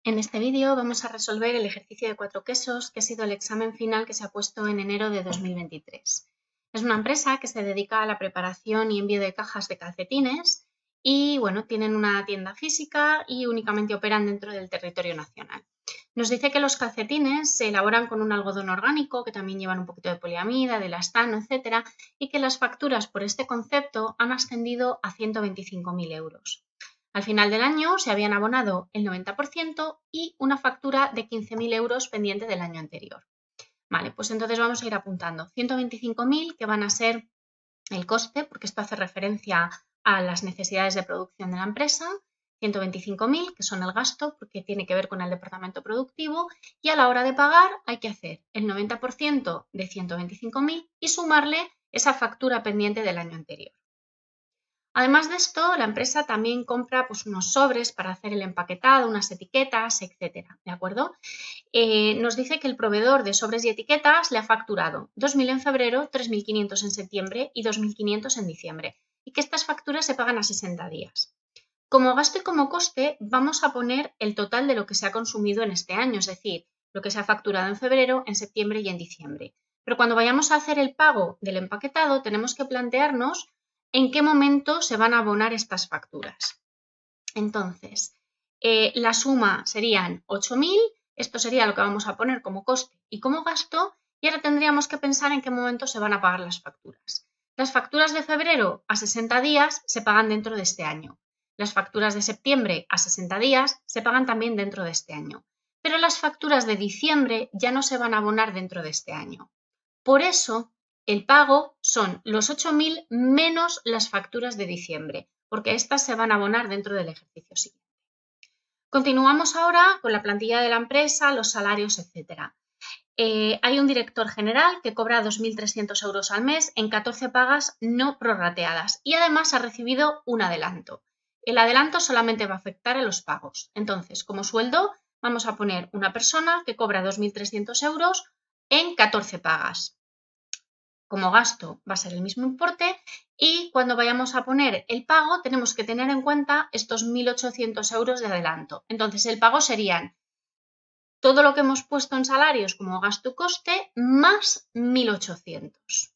En este vídeo vamos a resolver el ejercicio de 4 quesos, que ha sido el examen final que se ha puesto en enero de 2023. Es una empresa que se dedica a la preparación y envío de cajas de calcetines y, bueno, tienen una tienda física y únicamente operan dentro del territorio nacional. Nos dice que los calcetines se elaboran con un algodón orgánico, que también llevan un poquito de poliamida, de elastano, etc., y que las facturas por este concepto han ascendido a 125.000 euros. Al final del año se habían abonado el 90% y una factura de 15.000 euros pendiente del año anterior. Vale, pues entonces vamos a ir apuntando 125.000 que van a ser el coste, porque esto hace referencia a las necesidades de producción de la empresa, 125.000 que son el gasto porque tiene que ver con el departamento productivo, y a la hora de pagar hay que hacer el 90% de 125.000 y sumarle esa factura pendiente del año anterior. Además de esto, la empresa también compra unos sobres para hacer el empaquetado, unas etiquetas, etcétera, ¿de acuerdo? Nos dice que el proveedor de sobres y etiquetas le ha facturado 2.000 en febrero, 3.500 en septiembre y 2.500 en diciembre, y que estas facturas se pagan a 60 días. Como gasto y como coste vamos a poner el total de lo que se ha consumido en este año, es decir, lo que se ha facturado en febrero, en septiembre y en diciembre. Pero cuando vayamos a hacer el pago del empaquetado tenemos que plantearnos en qué momento se van a abonar estas facturas. Entonces, la suma serían 8.000, esto sería lo que vamos a poner como coste y como gasto, y ahora tendríamos que pensar en qué momento se van a pagar las facturas. Las facturas de febrero a 60 días se pagan dentro de este año. Las facturas de septiembre a 60 días se pagan también dentro de este año. Pero las facturas de diciembre ya no se van a abonar dentro de este año. Por eso, el pago son los 8.000 menos las facturas de diciembre, porque estas se van a abonar dentro del ejercicio siguiente. Continuamos ahora con la plantilla de la empresa, los salarios, etc. Hay un director general que cobra 2.300 euros al mes en 14 pagas no prorrateadas y además ha recibido un adelanto. El adelanto solamente va a afectar a los pagos. Entonces, como sueldo, vamos a poner una persona que cobra 2.300 euros en 14 pagas. Como gasto va a ser el mismo importe y cuando vayamos a poner el pago tenemos que tener en cuenta estos 1.800 euros de adelanto. Entonces el pago serían todo lo que hemos puesto en salarios como gasto y coste más 1.800.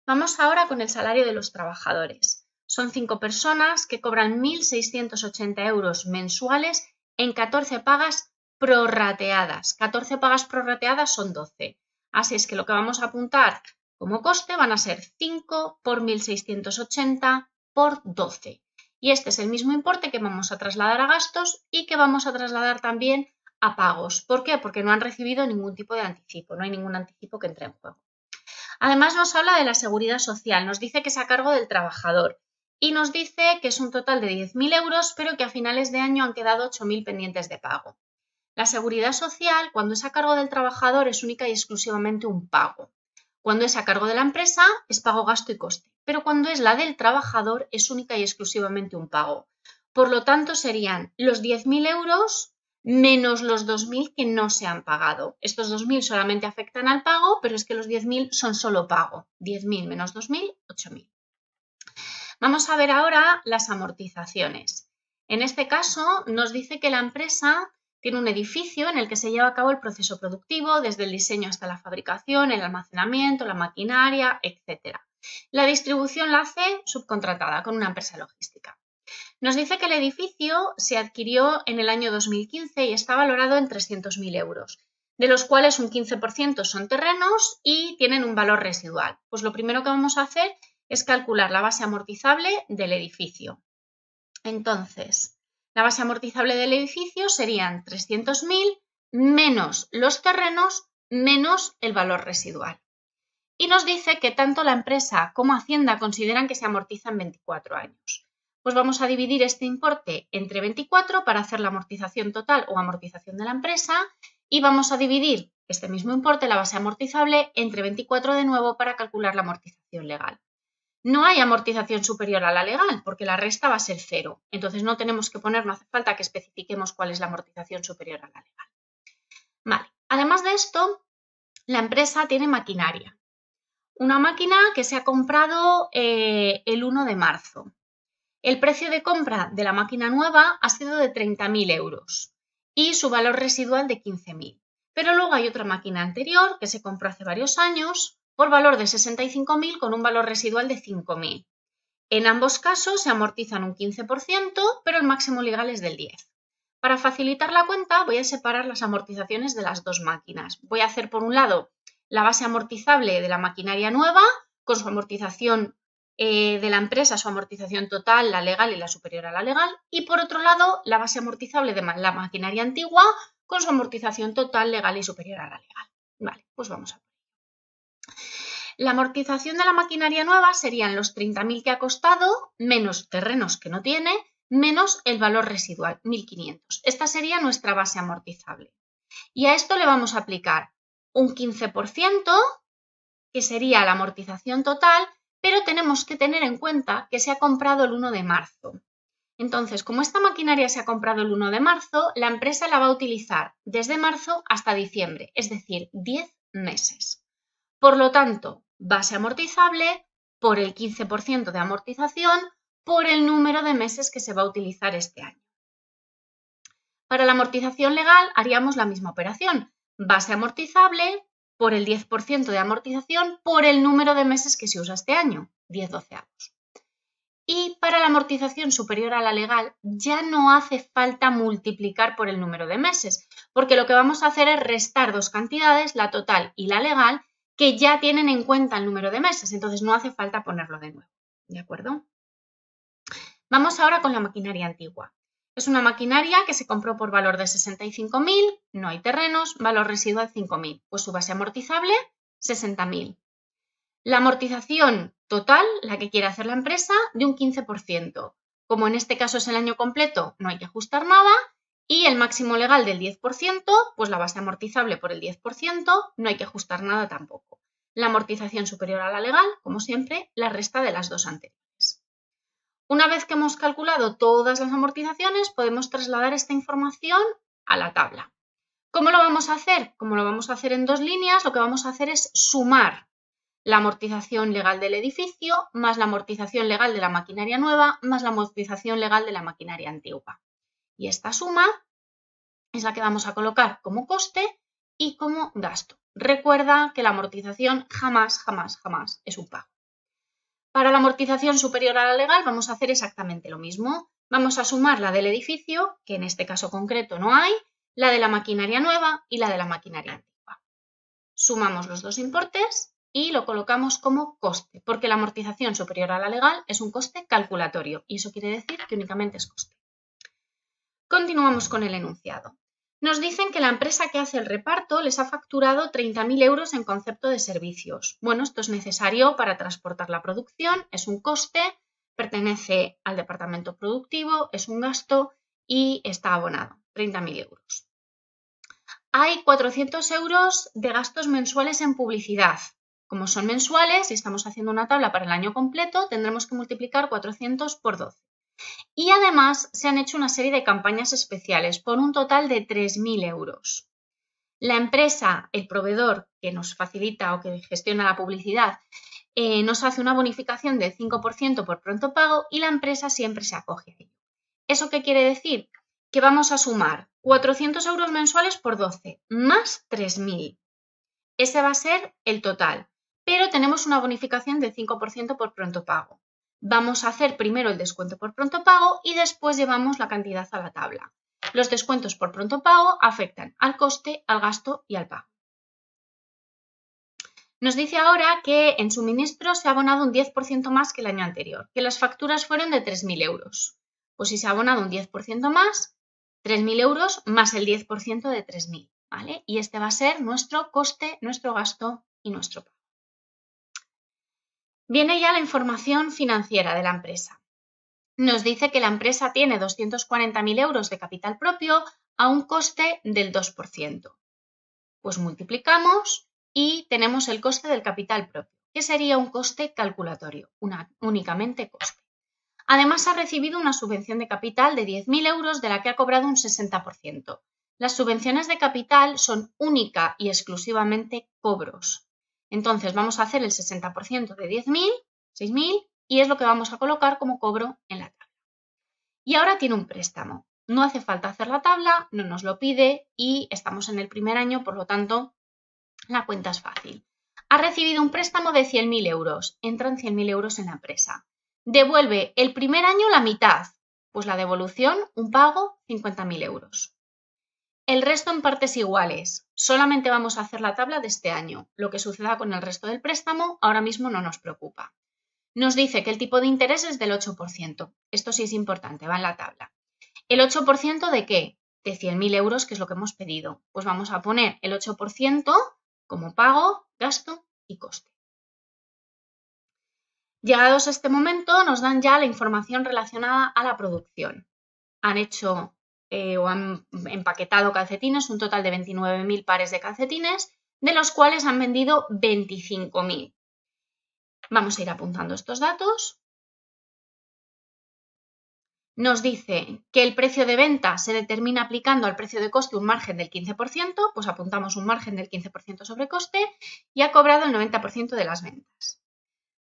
Vamos ahora con el salario de los trabajadores. Son 5 personas que cobran 1.680 euros mensuales en 14 pagas prorrateadas. 14 pagas prorrateadas son 12. Así es que lo que vamos a apuntar como coste van a ser 5 por 1.680 por 12. Y este es el mismo importe que vamos a trasladar a gastos y que vamos a trasladar también a pagos. ¿Por qué? Porque no han recibido ningún tipo de anticipo, no hay ningún anticipo que entre en juego. Además nos habla de la seguridad social, nos dice que es a cargo del trabajador y nos dice que es un total de 10.000 euros, pero que a finales de año han quedado 8.000 pendientes de pago. La seguridad social, cuando es a cargo del trabajador, es única y exclusivamente un pago. Cuando es a cargo de la empresa, es pago, gasto y coste. Pero cuando es la del trabajador, es única y exclusivamente un pago. Por lo tanto, serían los 10.000 euros menos los 2.000 que no se han pagado. Estos 2.000 solamente afectan al pago, pero es que los 10.000 son solo pago. 10.000 menos 2.000, 8.000. Vamos a ver ahora las amortizaciones. En este caso, nos dice que la empresa tiene un edificio en el que se lleva a cabo el proceso productivo, desde el diseño hasta la fabricación, el almacenamiento, la maquinaria, etc. La distribución la hace subcontratada con una empresa logística. Nos dice que el edificio se adquirió en el año 2015 y está valorado en 300.000 euros, de los cuales un 15% son terrenos y tienen un valor residual. Pues lo primero que vamos a hacer es calcular la base amortizable del edificio. Entonces, la base amortizable del edificio serían 300.000 menos los terrenos menos el valor residual. Y nos dice que tanto la empresa como Hacienda consideran que se amortiza en 24 años. Pues vamos a dividir este importe entre 24 para hacer la amortización total o amortización de la empresa y vamos a dividir este mismo importe, la base amortizable, entre 24 de nuevo para calcular la amortización legal. No hay amortización superior a la legal porque la resta va a ser 0. Entonces no tenemos que poner, no hace falta que especifiquemos cuál es la amortización superior a la legal. Vale. Además de esto, la empresa tiene maquinaria. Una máquina que se ha comprado el 1 de marzo. El precio de compra de la máquina nueva ha sido de 30.000 euros y su valor residual de 15.000. Pero luego hay otra máquina anterior que se compró hace varios años por valor de 65.000 con un valor residual de 5.000. En ambos casos se amortizan un 15%, pero el máximo legal es del 10%. Para facilitar la cuenta voy a separar las amortizaciones de las dos máquinas. Voy a hacer por un lado la base amortizable de la maquinaria nueva con su amortización de la empresa, su amortización total, la legal y la superior a la legal, y por otro lado la base amortizable de la maquinaria antigua con su amortización total, legal y superior a la legal. Vale, pues vamos a ver. La amortización de la maquinaria nueva serían los 30.000 que ha costado, menos terrenos que no tiene, menos el valor residual, 1.500. Esta sería nuestra base amortizable. Y a esto le vamos a aplicar un 15%, que sería la amortización total, pero tenemos que tener en cuenta que se ha comprado el 1 de marzo. Entonces, como esta maquinaria se ha comprado el 1 de marzo, la empresa la va a utilizar desde marzo hasta diciembre, es decir, 10 meses. Por lo tanto, base amortizable por el 15% de amortización por el número de meses que se va a utilizar este año. Para la amortización legal haríamos la misma operación, base amortizable por el 10% de amortización por el número de meses que se usa este año, 10/12. Y para la amortización superior a la legal ya no hace falta multiplicar por el número de meses, porque lo que vamos a hacer es restar dos cantidades, la total y la legal, que ya tienen en cuenta el número de meses, entonces no hace falta ponerlo de nuevo, ¿de acuerdo? Vamos ahora con la maquinaria antigua. Es una maquinaria que se compró por valor de 65.000, no hay terrenos, valor residual 5.000, pues su base amortizable 60.000. La amortización total, la que quiere hacer la empresa, de un 15%. Como en este caso es el año completo, no hay que ajustar nada, y el máximo legal del 10%, pues la base amortizable por el 10%, no hay que ajustar nada tampoco. La amortización superior a la legal, como siempre, la resta de las dos anteriores. Una vez que hemos calculado todas las amortizaciones, podemos trasladar esta información a la tabla. ¿Cómo lo vamos a hacer? Como lo vamos a hacer en dos líneas, lo que vamos a hacer es sumar la amortización legal del edificio más la amortización legal de la maquinaria nueva más la amortización legal de la maquinaria antigua. Y esta suma es la que vamos a colocar como coste y como gasto. Recuerda que la amortización jamás es un pago. Para la amortización superior a la legal vamos a hacer exactamente lo mismo. Vamos a sumar la del edificio, que en este caso concreto no hay, la de la maquinaria nueva y la de la maquinaria antigua. Sumamos los dos importes y lo colocamos como coste, porque la amortización superior a la legal es un coste calculatorio y eso quiere decir que únicamente es coste. Continuamos con el enunciado. Nos dicen que la empresa que hace el reparto les ha facturado 30.000 euros en concepto de servicios. Bueno, esto es necesario para transportar la producción, es un coste, pertenece al departamento productivo, es un gasto y está abonado, 30.000 euros. Hay 400 euros de gastos mensuales en publicidad. Como son mensuales y estamos haciendo una tabla para el año completo, tendremos que multiplicar 400 por 12. Y además se han hecho una serie de campañas especiales por un total de 3.000 euros. La empresa, el proveedor que nos facilita o que gestiona la publicidad, nos hace una bonificación del 5% por pronto pago y la empresa siempre se acoge a ello. ¿Eso qué quiere decir? Que vamos a sumar 400 euros mensuales por 12 más 3.000. Ese va a ser el total, pero tenemos una bonificación del 5% por pronto pago. Vamos a hacer primero el descuento por pronto pago y después llevamos la cantidad a la tabla. Los descuentos por pronto pago afectan al coste, al gasto y al pago. Nos dice ahora que en suministro se ha abonado un 10% más que el año anterior, que las facturas fueron de 3.000 euros. Pues si se ha abonado un 10% más, 3.000 euros más el 10% de 3.000, ¿vale? Y este va a ser nuestro coste, nuestro gasto y nuestro pago. Viene ya la información financiera de la empresa. Nos dice que la empresa tiene 240.000 euros de capital propio a un coste del 2%. Pues multiplicamos y tenemos el coste del capital propio, que sería un coste calculatorio, únicamente coste. Además ha recibido una subvención de capital de 10.000 euros de la que ha cobrado un 60%. Las subvenciones de capital son única y exclusivamente cobros. Entonces vamos a hacer el 60% de 10.000, 6.000, y es lo que vamos a colocar como cobro en la tabla. Y ahora tiene un préstamo. No hace falta hacer la tabla, no nos lo pide y estamos en el primer año, por lo tanto, la cuenta es fácil. Ha recibido un préstamo de 100.000 euros, entran 100.000 euros en la empresa. Devuelve el primer año la mitad, pues la devolución, un pago, 50.000 euros. El resto en partes iguales. Solamente vamos a hacer la tabla de este año. Lo que suceda con el resto del préstamo ahora mismo no nos preocupa. Nos dice que el tipo de interés es del 8%. Esto sí es importante, va en la tabla. ¿El 8% de qué? De 100.000 euros, que es lo que hemos pedido. Pues vamos a poner el 8% como pago, gasto y coste. Llegados a este momento, nos dan ya la información relacionada a la producción. Han hecho o han empaquetado calcetines, un total de 29.000 pares de calcetines, de los cuales han vendido 25.000. Vamos a ir apuntando estos datos. Nos dice que el precio de venta se determina aplicando al precio de coste un margen del 15%, pues apuntamos un margen del 15% sobre coste y ha cobrado el 90% de las ventas.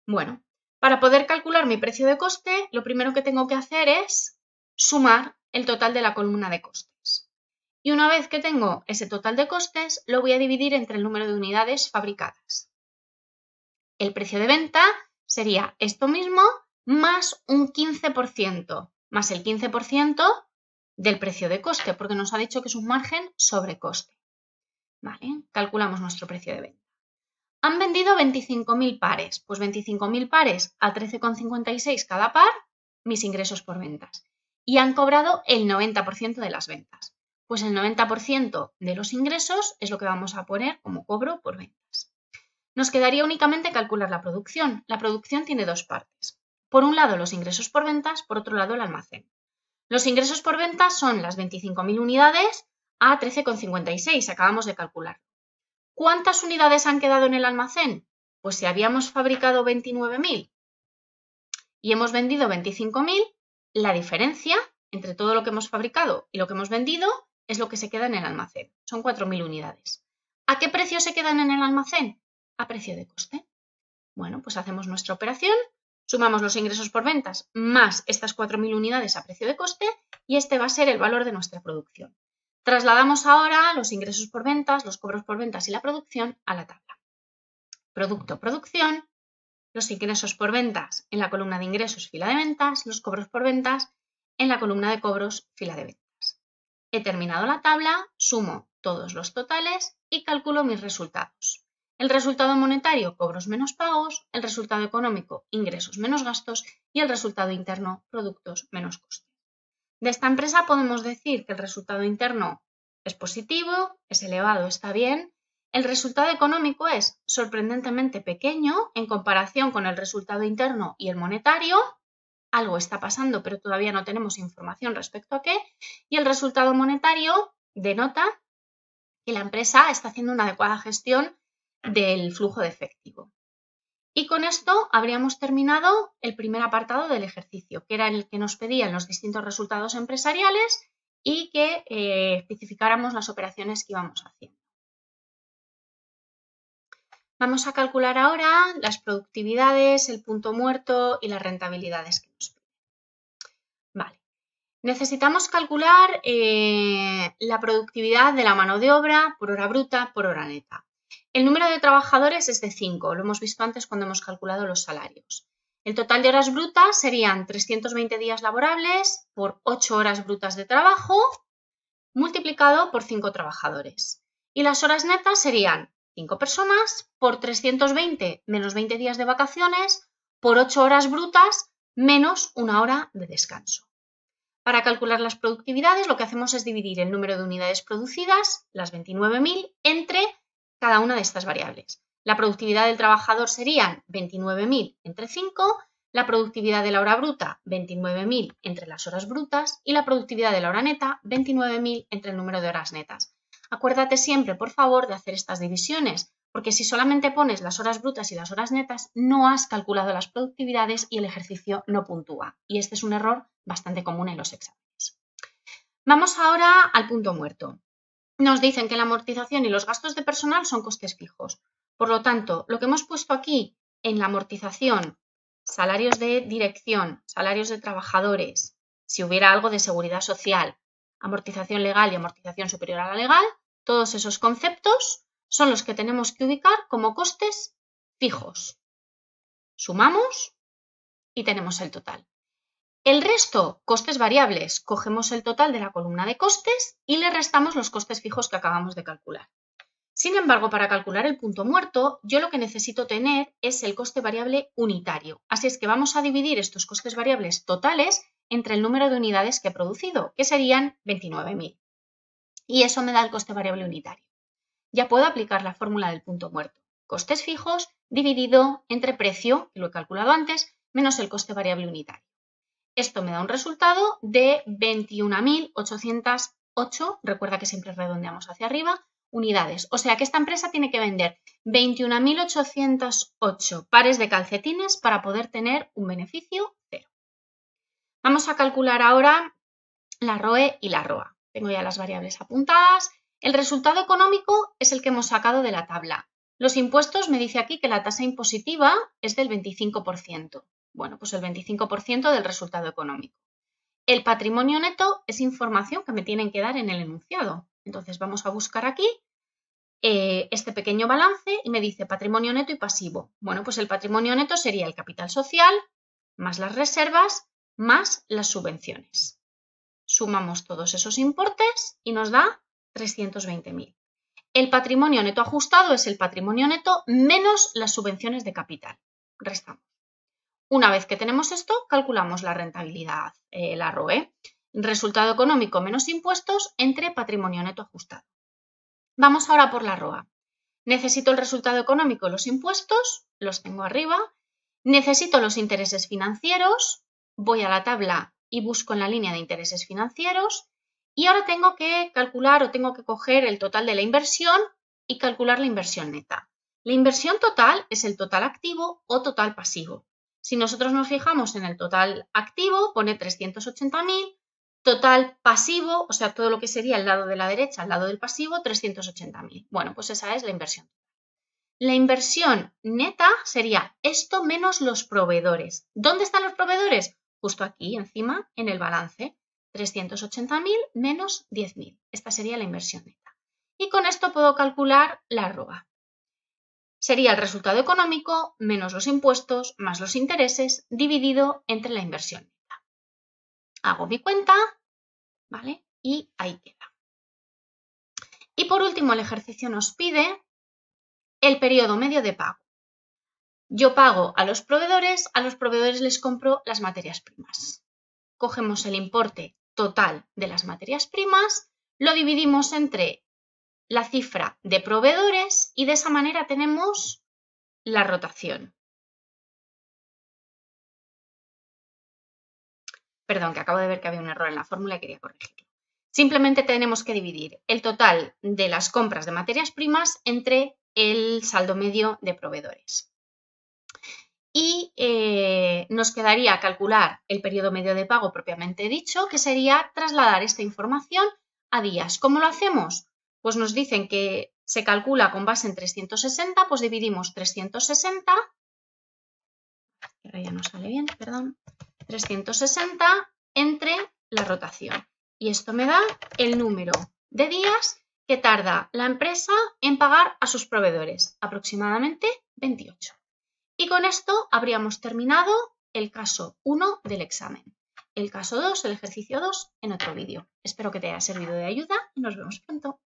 Bueno, para poder calcular mi precio de coste, lo primero que tengo que hacer es sumar el total de la columna de costes. Y una vez que tengo ese total de costes, lo voy a dividir entre el número de unidades fabricadas. El precio de venta sería esto mismo más un 15%, más el 15% del precio de coste, porque nos ha dicho que es un margen sobre coste. Vale, calculamos nuestro precio de venta. Han vendido 25.000 pares, pues 25.000 pares a 13,56 cada par, mis ingresos por ventas. Y han cobrado el 90% de las ventas. Pues el 90% de los ingresos es lo que vamos a poner como cobro por ventas. Nos quedaría únicamente calcular la producción. La producción tiene dos partes. Por un lado los ingresos por ventas, por otro lado el almacén. Los ingresos por ventas son las 25.000 unidades a 13,56, acabamos de calcular. ¿Cuántas unidades han quedado en el almacén? Pues si habíamos fabricado 29.000 y hemos vendido 25.000, la diferencia entre todo lo que hemos fabricado y lo que hemos vendido es lo que se queda en el almacén. Son 4.000 unidades. ¿A qué precio se quedan en el almacén? A precio de coste. Bueno, pues hacemos nuestra operación, sumamos los ingresos por ventas más estas 4.000 unidades a precio de coste y este va a ser el valor de nuestra producción. Trasladamos ahora los ingresos por ventas, los cobros por ventas y la producción a la tabla. Producto, producción, los ingresos por ventas en la columna de ingresos, fila de ventas, los cobros por ventas en la columna de cobros, fila de ventas. He terminado la tabla, sumo todos los totales y calculo mis resultados. El resultado monetario, cobros menos pagos, el resultado económico, ingresos menos gastos y el resultado interno, productos menos costes. De esta empresa podemos decir que el resultado interno es positivo, es elevado, está bien. El resultado económico es sorprendentemente pequeño en comparación con el resultado interno y el monetario. Algo está pasando, pero todavía no tenemos información respecto a qué. Y el resultado monetario denota que la empresa está haciendo una adecuada gestión del flujo de efectivo. Y con esto habríamos terminado el primer apartado del ejercicio, que era el que nos pedían los distintos resultados empresariales y que especificáramos las operaciones que íbamos haciendo. Vamos a calcular ahora las productividades, el punto muerto y las rentabilidades que nos piden. Vale. Necesitamos calcular la productividad de la mano de obra por hora bruta, por hora neta. El número de trabajadores es de 5, lo hemos visto antes cuando hemos calculado los salarios. El total de horas brutas serían 320 días laborables por 8 horas brutas de trabajo multiplicado por 5 trabajadores. Y las horas netas serían 5 personas por 320 menos 20 días de vacaciones por 8 horas brutas menos 1 hora de descanso. Para calcular las productividades lo que hacemos es dividir el número de unidades producidas, las 29.000, entre cada una de estas variables. La productividad del trabajador serían 29.000 entre 5, la productividad de la hora bruta 29.000 entre las horas brutas y la productividad de la hora neta 29.000 entre el número de horas netas. Acuérdate siempre, por favor, de hacer estas divisiones, porque si solamente pones las horas brutas y las horas netas, no has calculado las productividades y el ejercicio no puntúa. Y este es un error bastante común en los exámenes. Vamos ahora al punto muerto. Nos dicen que la amortización y los gastos de personal son costes fijos. Por lo tanto, lo que hemos puesto aquí en la amortización, salarios de dirección, salarios de trabajadores, si hubiera algo de seguridad social, amortización legal y amortización superior a la legal, todos esos conceptos son los que tenemos que ubicar como costes fijos. Sumamos y tenemos el total. El resto, costes variables, cogemos el total de la columna de costes y le restamos los costes fijos que acabamos de calcular. Sin embargo, para calcular el punto muerto, yo lo que necesito tener es el coste variable unitario. Así es que vamos a dividir estos costes variables totales entre el número de unidades que he producido, que serían 29.000. Y eso me da el coste variable unitario. Ya puedo aplicar la fórmula del punto muerto. Costes fijos dividido entre precio, que lo he calculado antes, menos el coste variable unitario. Esto me da un resultado de 21.808, recuerda que siempre redondeamos hacia arriba, unidades. O sea que esta empresa tiene que vender 21.808 pares de calcetines para poder tener un beneficio cero. Vamos a calcular ahora la ROE y la ROA. Tengo ya las variables apuntadas. El resultado económico es el que hemos sacado de la tabla. Los impuestos me dice aquí que la tasa impositiva es del 25%. Bueno, pues el 25% del resultado económico. El patrimonio neto es información que me tienen que dar en el enunciado. Entonces vamos a buscar aquí este pequeño balance y me dice patrimonio neto y pasivo. Bueno, pues el patrimonio neto sería el capital social más las reservas más las subvenciones. Sumamos todos esos importes y nos da 320.000. El patrimonio neto ajustado es el patrimonio neto menos las subvenciones de capital. Restamos. Una vez que tenemos esto, calculamos la rentabilidad, la ROE. Resultado económico menos impuestos entre patrimonio neto ajustado. Vamos ahora por la ROA. Necesito el resultado económico y los impuestos, los tengo arriba. Necesito los intereses financieros, voy a la tabla y busco en la línea de intereses financieros. Y ahora tengo que calcular o tengo que coger el total de la inversión y calcular la inversión neta. La inversión total es el total activo o total pasivo. Si nosotros nos fijamos en el total activo, pone 380.000, total pasivo, o sea, todo lo que sería el lado de la derecha, al lado del pasivo, 380.000. Bueno, pues esa es la inversión. La inversión neta sería esto menos los proveedores. ¿Dónde están los proveedores? Justo aquí, encima, en el balance. 380.000 menos 10.000. Esta sería la inversión neta. Y con esto puedo calcular la ROA. Sería el resultado económico menos los impuestos más los intereses dividido entre la inversión neta. Hago mi cuenta, ¿vale? Y ahí queda. Y por último, el ejercicio nos pide el periodo medio de pago. Yo pago a los proveedores les compro las materias primas. Cogemos el importe total de las materias primas, lo dividimos entre la cifra de proveedores y de esa manera tenemos la rotación. Perdón, que acabo de ver que había un error en la fórmula y quería corregirlo. Simplemente tenemos que dividir el total de las compras de materias primas entre el saldo medio de proveedores. Y nos quedaría calcular el periodo medio de pago propiamente dicho, que sería trasladar esta información a días. ¿Cómo lo hacemos? Pues nos dicen que se calcula con base en 360, pues dividimos 360, ahora ya no sale bien, perdón, 360 entre la rotación. Y esto me da el número de días que tarda la empresa en pagar a sus proveedores, aproximadamente 28. Y con esto habríamos terminado el caso 1 del examen. El caso 2, el ejercicio 2, en otro vídeo. Espero que te haya servido de ayuda y nos vemos pronto.